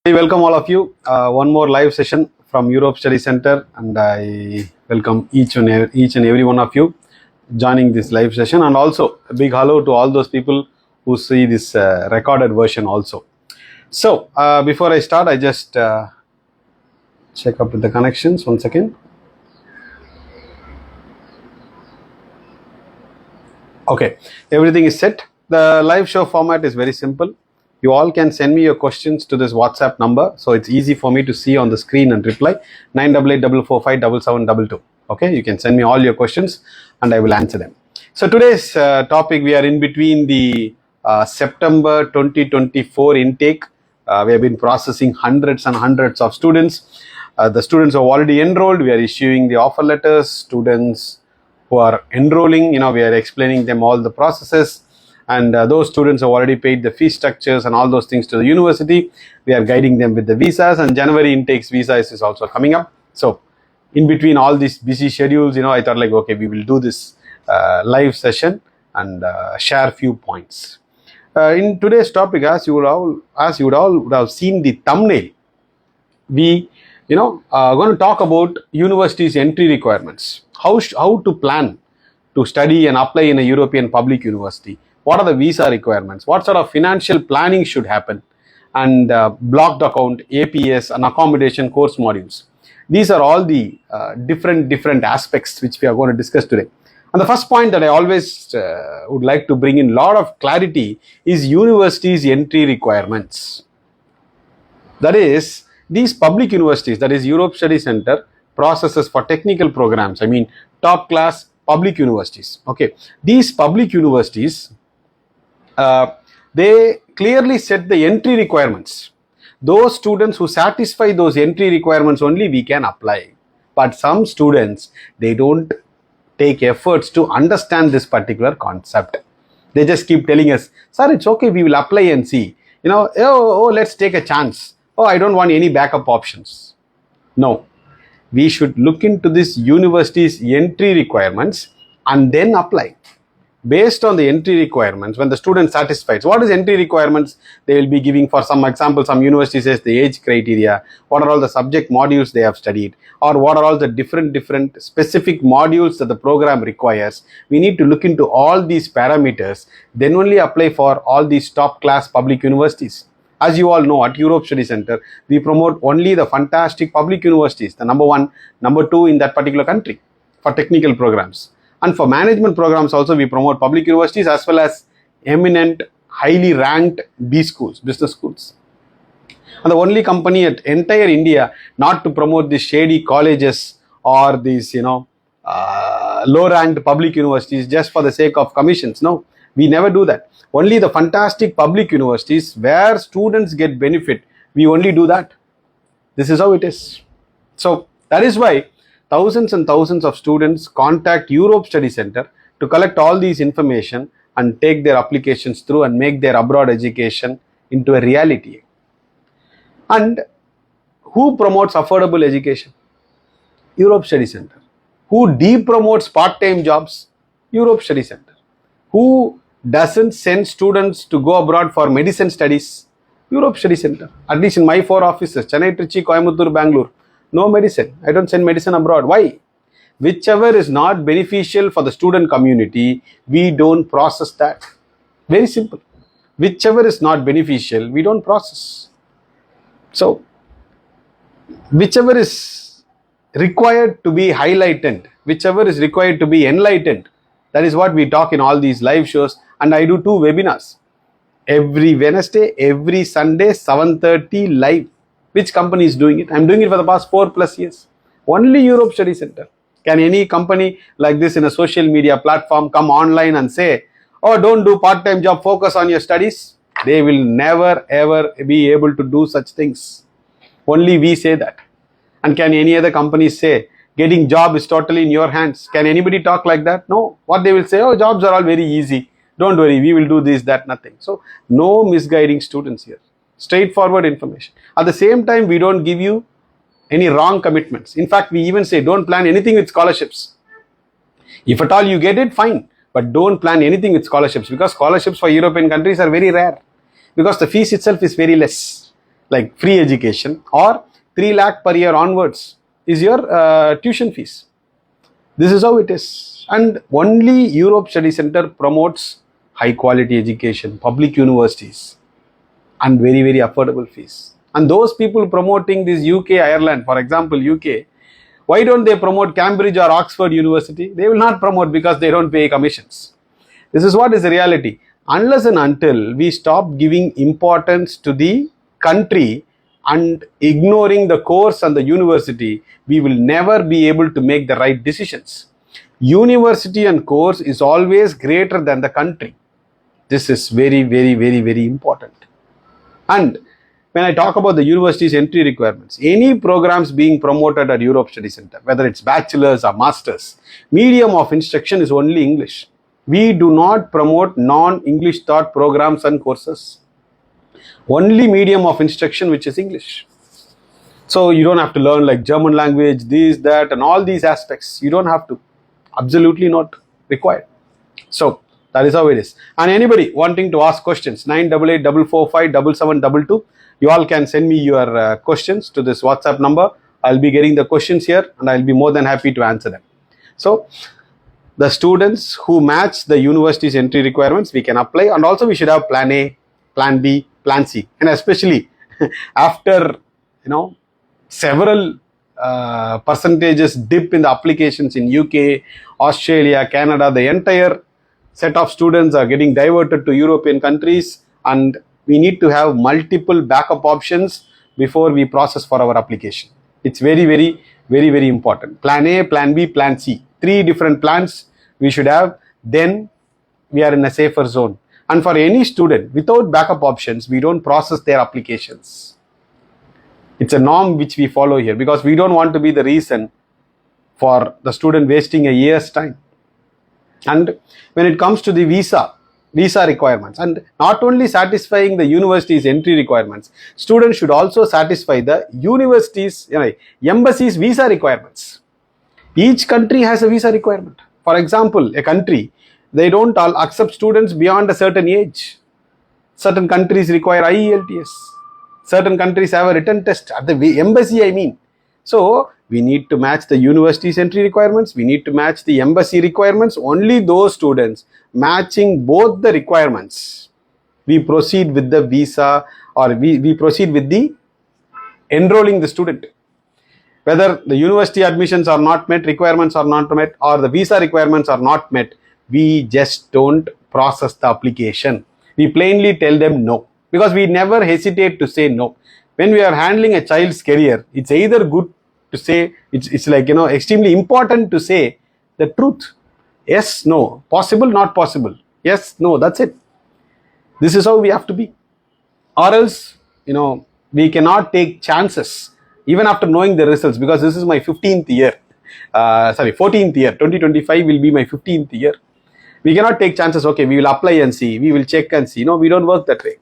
I welcome all of you. One more live session from Europe Study Center, and I welcome each and every one of you joining this live session. And also a big hello to all those people who see this recorded version also. So before I start, I just check up with the connections. 1 second. Okay, everything is set. The live show format is very simple. You all can send me your questions to this WhatsApp number, so it's easy for me to see on the screen and reply. 9884457722. Okay, you can send me all your questions and I will answer them. So today's topic, we are in between the September 2024 intake. We have been processing hundreds and hundreds of students. The students who have already enrolled, we are issuing the offer letters. Students who are enrolling, we are explaining them all the processes. And those students have already paid the fee structures and all those things to the university. We are guiding them with the visas, and January intakes visas is also coming up. So in between all these busy schedules, I thought okay, we will do this live session and share few points. In today's topic, as you would all have seen the thumbnail, we are going to talk about universities' entry requirements. How to plan to study and apply in a European public university. What are the visa requirements? What sort of financial planning should happen? And blocked account, APS, and accommodation course modules. These are all the different aspects which we are going to discuss today. And the first point that I always would like to bring in a lot of clarity is universities' entry requirements. That is, these public universities, that is Europe Study Center, processes for technical programs. I mean, top class public universities. Okay, these public universities, they clearly set the entry requirements. Those students who satisfy those entry requirements only we can apply. But some students, they don't take efforts to understand this particular concept. They just keep telling us, sir, it's okay, we will apply and see. Let's take a chance. Oh, I don't want any backup options. No, we should look into this university's entry requirements and then apply. Based on the entry requirements, when the student satisfies, what is entry requirements? They will be giving, for some example, some university says the age criteria, what are all the subject modules they have studied, or what are all the different specific modules that the program requires. We need to look into all these parameters, then only apply for all these top class public universities. As you all know, at Europe Study Center, we promote only the fantastic public universities, the number one, number two in that particular country for technical programs. And for management programs also, we promote public universities as well as eminent, highly ranked B schools, business schools. And the only company at entire India not to promote these shady colleges or these, low-ranked public universities just for the sake of commissions. No, we never do that. Only the fantastic public universities where students get benefit, we only do that. This is how it is. So that is why thousands and thousands of students contact Europe Study Center to collect all these information and take their applications through and make their abroad education into a reality. And who promotes affordable education? Europe Study Center. Who de-promotes part-time jobs? Europe Study Center. Who doesn't send students to go abroad for medicine studies? Europe Study Center. At least in my 4 offices, Chennai, Trichy, Coimbatore, Bangalore, no medicine. I don't send medicine abroad. Why? Whichever is not beneficial for the student community, we don't process that. Very simple. Whichever is not beneficial, we don't process. So, whichever is required to be highlighted, whichever is required to be enlightened, that is what we talk in all these live shows. And I do 2 webinars. Every Wednesday, every Sunday, 7:30 live. Which company is doing it? I'm doing it for the past 4+ years. Only Europe Study Center. Can any company like this in a social media platform come online and say, oh, don't do part-time job, focus on your studies? They will never ever be able to do such things. Only we say that. And can any other company say, getting job is totally in your hands? Can anybody talk like that? No. What they will say, oh, jobs are all very easy. Don't worry, we will do this, that, nothing. So, no misguiding students here. Straightforward information. At the same time, we don't give you any wrong commitments. In fact, we even say don't plan anything with scholarships. If at all you get it, fine. But don't plan anything with scholarships, because scholarships for European countries are very rare. Because the fees itself is very less. like free education, or 3 lakh per year onwards is your tuition fees. This is how it is. And only Europe Study Center promotes high quality education, public universities, and very, very affordable fees. And those people promoting this UK, Ireland, for example, UK, why don't they promote Cambridge or Oxford University? They will not promote because they don't pay commissions. This is what is the reality. Unless and until we stop giving importance to the country and ignoring the course and the university, we will never be able to make the right decisions. University and course is always greater than the country. This is very, very, very, very important. And when I talk about the university's entry requirements, any programs being promoted at Europe Study Center, whether it's bachelor's or master's, medium of instruction is only English. We do not promote non-English taught programs and courses. Only medium of instruction, which is English. So you don't have to learn like German language, this, that, and all these aspects. You don't have to. Absolutely not required. So that is how it is. And anybody wanting to ask questions, 9884457722, you all can send me your questions to this WhatsApp number. I'll be getting the questions here and I'll be more than happy to answer them. So the students who match the university's entry requirements, we can apply, and also we should have plan A, plan B, plan C. And especially after, several percentages dip in the applications in UK, Australia, Canada, the entire set of students are getting diverted to European countries, and we need to have multiple backup options before we process for our application. It's very, very, very, very important. Plan A, plan B, plan C. 3 different plans we should have, then we are in a safer zone. And for any student, without backup options, we don't process their applications. It's a norm which we follow here because we don't want to be the reason for the student wasting a year's time. And when it comes to the visa requirements, and not only satisfying the university's entry requirements, students should also satisfy the university's, embassy's visa requirements. Each country has a visa requirement. For example, a country, they don't all accept students beyond a certain age. Certain countries require IELTS. Certain countries have a written test at the embassy, I mean. So we need to match the university's entry requirements. We need to match the embassy requirements. Only those students matching both the requirements, we proceed with the visa, or we proceed with the enrolling the student. Whether the university admissions are not met, requirements are not met, or the visa requirements are not met, we just don't process the application. We plainly tell them no, because we never hesitate to say no. When we are handling a child's career, it's either good to say, it's like, extremely important to say the truth. Yes, no, possible, not possible. Yes, no, that's it. This is how we have to be. Or else, we cannot take chances even after knowing the results, because this is my 14th year. 2025 will be my 15th year. We cannot take chances. Okay, we will apply and see, we will check and see. No, we don't work that way.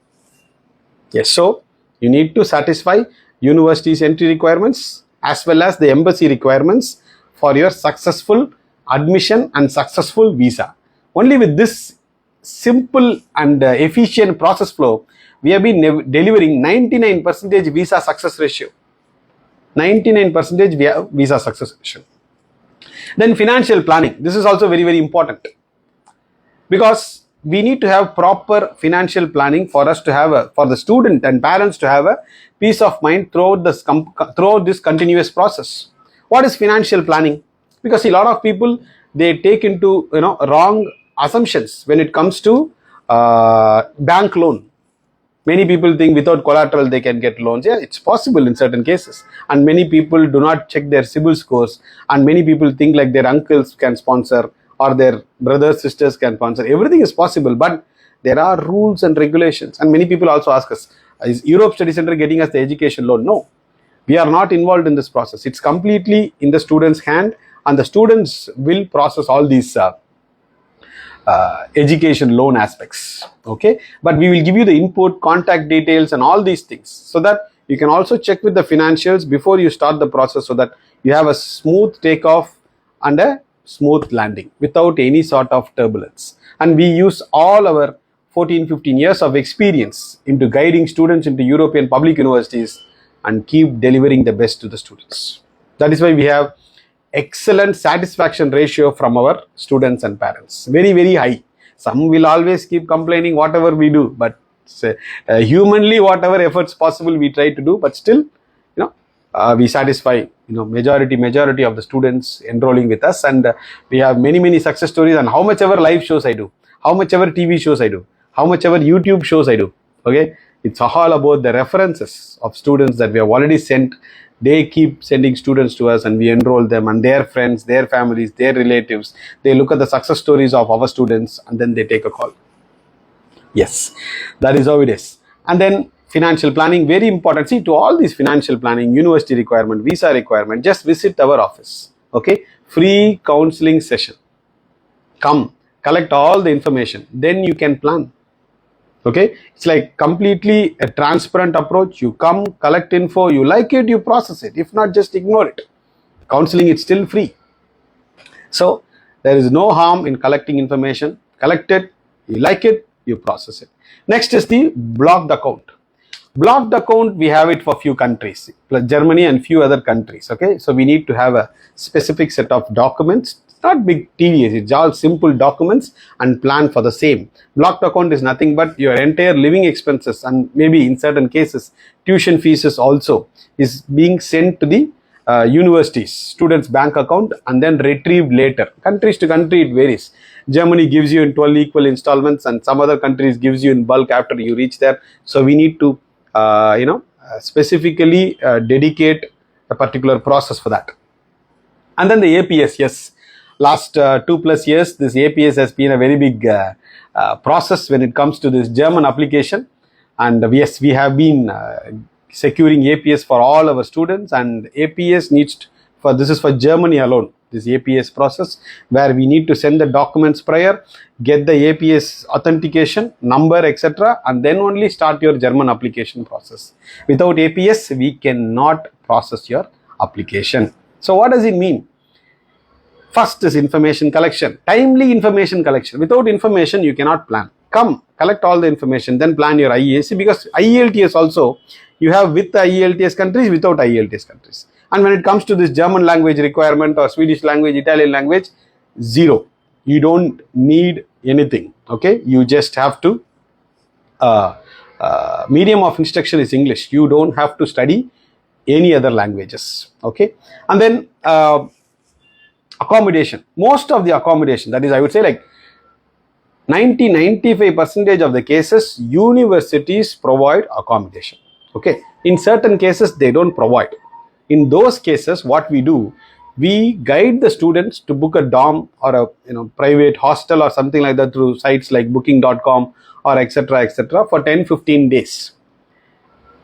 Yes, so you need to satisfy university's entry requirements as well as the embassy requirements for your successful admission and successful visa. Only with this simple and efficient process flow, we have been delivering 99% visa success ratio. 99% visa success ratio. Then financial planning. This is also very, very important, because we need to have proper financial planning for us to have for the student and parents to have a peace of mind throughout this continuous process. What is financial planning? Because a lot of people, they take into wrong assumptions when it comes to bank loan. Many people think without collateral they can get loans. Yeah, it's possible in certain cases. And many people do not check their CIBIL scores. And many people think like their uncles can sponsor or their brothers, sisters can sponsor. Everything is possible, but there are rules and regulations. And many people also ask us, is Europe Study Center getting us the education loan? No, we are not involved in this process. It's completely in the student's hand, and the students will process all these education loan aspects. Okay, but we will give you the input, contact details, and all these things, so that you can also check with the financials before you start the process, so that you have a smooth takeoff and a smooth landing without any sort of turbulence. And we use all our 14, 15 years of experience into guiding students into European public universities and keep delivering the best to the students. That is why we have excellent satisfaction ratio from our students and parents. Very, very high. Some will always keep complaining whatever we do, but humanly whatever efforts possible we try to do, but still we satisfy majority of the students enrolling with us, and we have many success stories. And how much ever live shows I do, how much ever TV shows I do, how much ever YouTube shows I do, okay, it's all about the references of students that we have already sent. They keep sending students to us and we enroll them, and their friends, their families, their relatives, they look at the success stories of our students and then they take a call. Yes, that is how it is. And then financial planning, very important. See, to all these financial planning, university requirement, visa requirement, just visit our office. Okay, free counseling session. Come, collect all the information, then you can plan. Okay, it's like completely a transparent approach. You come, collect info, you like it, you process it. If not, just ignore it. Counseling is still free. So there is no harm in collecting information. Collect it, you like it, you process it. Next is the blocked account. Blocked account, we have it for few countries, plus Germany and few other countries. Okay, so we need to have a specific set of documents. It's not big tedious, it's all simple documents, and plan for the same. Blocked account is nothing but your entire living expenses, and maybe in certain cases tuition fees also is being sent to the universities, students' bank account, and then retrieved later. Countries to country it varies. Germany gives you in 12 equal installments, and some other countries gives you in bulk after you reach there. So we need to specifically dedicate a particular process for that. And then the APS, yes, last 2+ years this APS has been a very big process when it comes to this German application. And yes, we have been securing APS for all our students, and APS needs this is for Germany alone, this APS process, where we need to send the documents prior, get the APS authentication number, etc., and then only start your German application process. Without APS we cannot process your application. So what does it mean? First is information collection, timely information collection. Without information you cannot plan. Come, collect all the information, then plan your IELTS, because IELTS also you have with the IELTS countries, without IELTS countries. And when it comes to this German language requirement or Swedish language, Italian language, zero. You don't need anything. Okay, you just have to medium of instruction is English. You don't have to study any other languages. Okay, and then accommodation. Most of the accommodation, that is, I would say like 90-95% of the cases, universities provide accommodation. Okay, in certain cases they don't provide. In those cases, what we do, we guide the students to book a dorm or a private hostel or something like that through sites like booking.com or etc. for 10-15 days.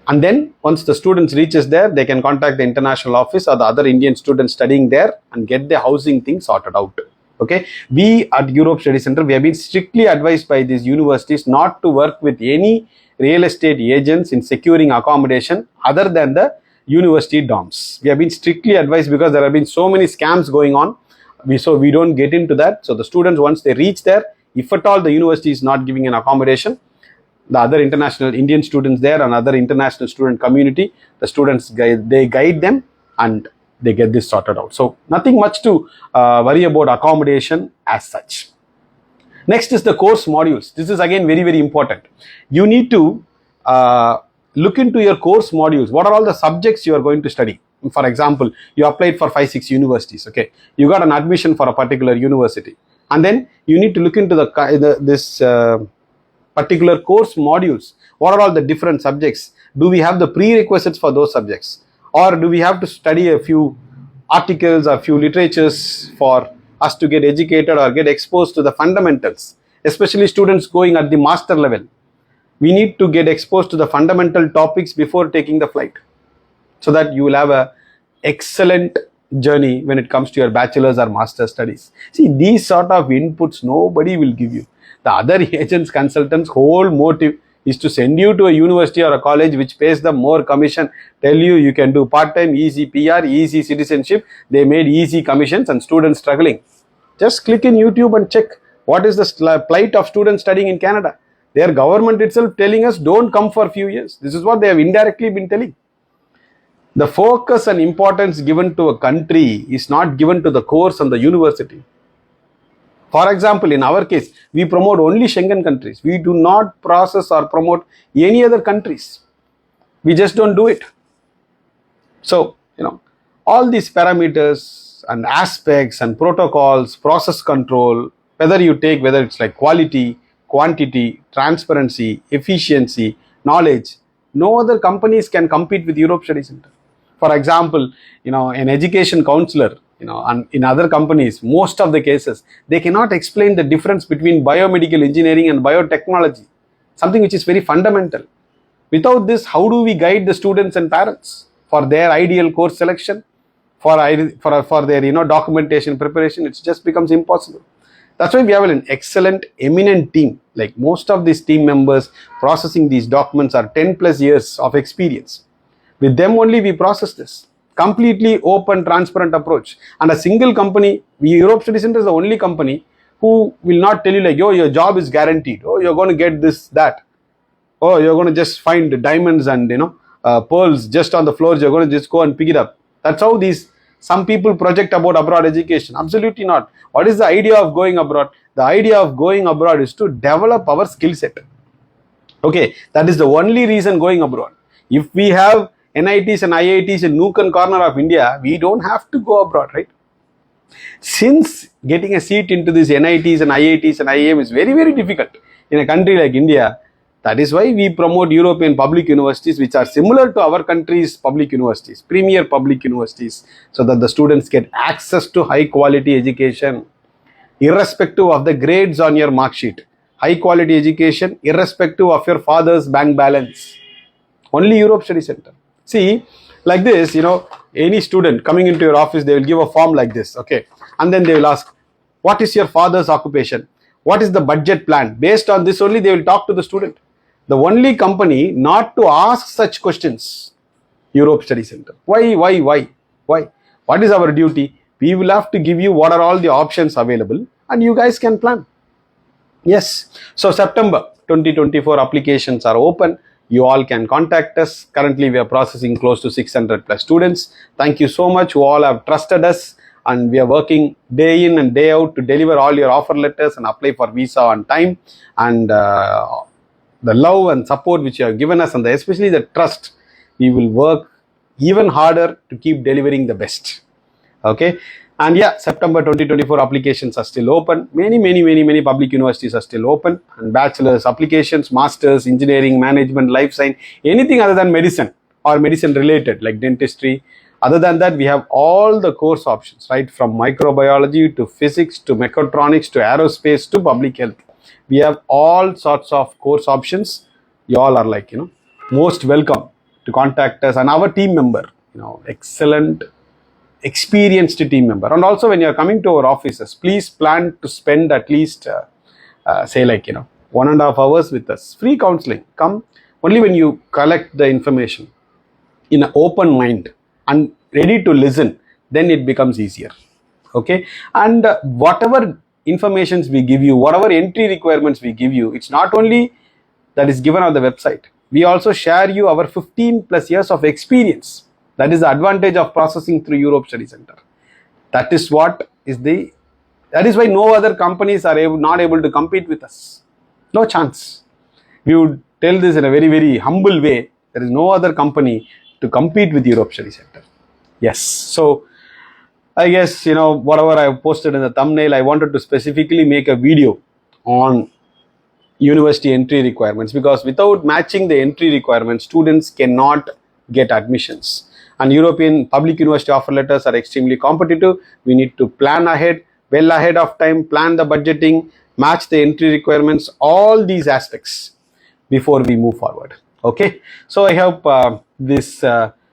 And then once the students reaches there, they can contact the international office or the other Indian students studying there and get the housing thing sorted out. Okay, we at Europe Study Center, we have been strictly advised by these universities not to work with any real estate agents in securing accommodation other than the university dorms. We have been strictly advised because there have been so many scams going on. So we don't get into that. So the students, once they reach there, if at all the university is not giving an accommodation, the other international Indian students there and other international student community, the students, they guide them and they get this sorted out. So nothing much to worry about accommodation as such. Next is the course modules. This is again very, very important. You need to look into your course modules. What are all the subjects you are going to study? For example, you applied for 5-6 universities. Okay, you got an admission for a particular university, and then you need to look into this particular course modules. What are all the different subjects? Do we have the prerequisites for those subjects, or do we have to study a few articles or few literatures for us to get educated or get exposed to the fundamentals? Especially students going at the master level, we need to get exposed to the fundamental topics before taking the flight, so that you will have a excellent journey when it comes to your bachelor's or master's studies. See, these sort of inputs nobody will give you. The other agents, consultants' whole motive is to send you to a university or a college which pays them more commission, tell you you can do part-time, easy PR, easy citizenship. They made easy commissions and students struggling. Just click in YouTube and check what is the plight of students studying in Canada. Their government itself telling us don't come for a few years. This is what they have indirectly been telling. The focus and importance given to a country is not given to the course and the university. For example, in our case, we promote only Schengen countries. We do not process or promote any other countries. We just don't do it. So, all these parameters and aspects and protocols, process control, whether it's like quality, quantity, transparency, efficiency, knowledge, no other companies can compete with Europe Study Center. For example, an education counselor, and in other companies, most of the cases, they cannot explain the difference between biomedical engineering and biotechnology, something which is very fundamental. Without this, how do we guide the students and parents for their ideal course selection, for their documentation preparation? It just becomes impossible. That's why we have an excellent, eminent team. Like most of these team members processing these documents are 10 plus years of experience. With them only we process this. Completely open, transparent approach. And a single company, Europe Study Center is the only company who will not tell you like, yo, your job is guaranteed. Oh, you're going to get this, that. Oh, you're going to just find diamonds and pearls just on the floors. You're going to just go and pick it up. That's how some people project about abroad education. Absolutely not. What is the idea of going abroad? The idea of going abroad is to develop our skill set. Okay, that is the only reason going abroad. If we have NITs and IITs in nook and corner of India, we don't have to go abroad, right? Since getting a seat into these NITs and IITs and IIM is very, very difficult in a country like India, that is why we promote European public universities which are similar to our country's public universities, premier public universities, so that the students get access to high quality education, irrespective of the grades on your mark sheet. High quality education, irrespective of your father's bank balance. Only Europe Study Center. See, like this, any student coming into your office, they will give a form like this, okay? And then they will ask, what is your father's occupation? What is the budget plan? Based on this only, they will talk to the student. The only company not to ask such questions, Europe Study Center. Why? What is our duty? We will have to give you what are all the options available and you guys can plan. Yes. So September 2024 applications are open. You all can contact us. Currently, we are processing close to 600 plus students. Thank you so much. You all have trusted us and we are working day in and day out to deliver all your offer letters and apply for visa on time. And the love and support which you have given us and especially the trust, we will work even harder to keep delivering the best. Okay. And yeah, September 2024 applications are still open. Many public universities are still open. And bachelor's applications, master's, engineering, management, life science, anything other than medicine or medicine related like dentistry. Other than that, we have all the course options, right? From microbiology to physics to mechatronics to aerospace to public health. We have all sorts of course options. You all are like, most welcome to contact us and our team member, excellent, experienced team member. And also when you are coming to our offices, please plan to spend at least, 1.5 hours with us. Free counseling. Come only when you collect the information in an open mind and ready to listen, then it becomes easier. Okay. And whatever informations we give you, whatever entry requirements we give you, it's not only that is given on the website. We also share you our 15 plus years of experience. That is the advantage of processing through Europe Study Center. That is why no other companies are not able to compete with us. No chance. We would tell this in a very, very humble way. There is no other company to compete with Europe Study Center. Yes. So I guess, whatever I posted in the thumbnail, I wanted to specifically make a video on university entry requirements, because without matching the entry requirements, students cannot get admissions. And European public university offer letters are extremely competitive. We need to plan ahead, well ahead of time, plan the budgeting, match the entry requirements, all these aspects before we move forward. Okay. So I hope this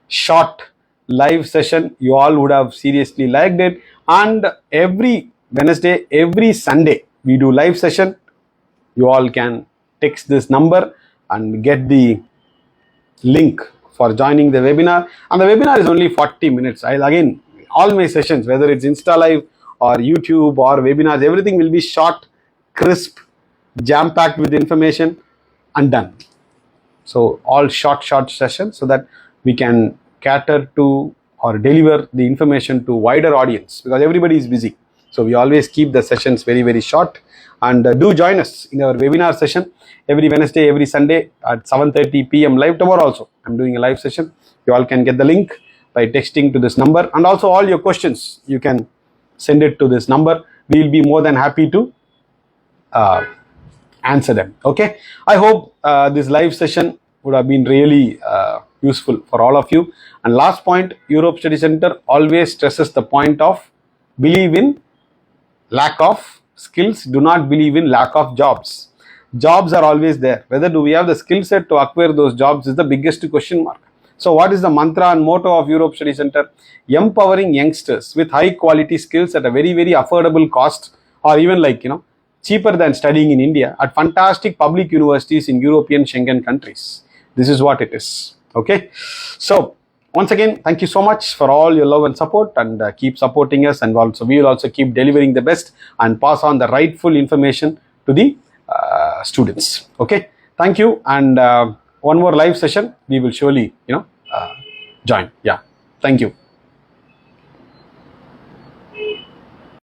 short live session, you all would have seriously liked it. And every Wednesday, every Sunday, we do live session. You all can text this number and get the link for joining the webinar. And the webinar is only 40 minutes. Again, all my sessions, whether it's Insta Live or YouTube or webinars, everything will be short, crisp, jam-packed with information. and done. So all short sessions so that we can cater to or deliver the information to wider audience, because everybody is busy. So we always keep the sessions very short. And do join us in our webinar session every Wednesday, every Sunday at 7:30 p.m. live. Tomorrow also I'm doing a live session. You all can get the link by texting to this number, and also all your questions you can send it to this number. We will be more than happy to answer them. Okay, I hope this live session would have been really useful for all of you. And last point, Europe Study Center always stresses the point of believe in lack of skills, do not believe in lack of jobs. Jobs are always there. Whether do we have the skill set to acquire those jobs is the biggest question mark. So what is the mantra and motto of Europe Study Center? Empowering youngsters with high quality skills at a very affordable cost, or even cheaper than studying in India, at fantastic public universities in European Schengen countries. This is what it is. Okay. So once again, thank you so much for all your love and support, and keep supporting us, and also we will also keep delivering the best and pass on the rightful information to the students. Okay, thank you. And one more live session we will surely join. Yeah, thank you.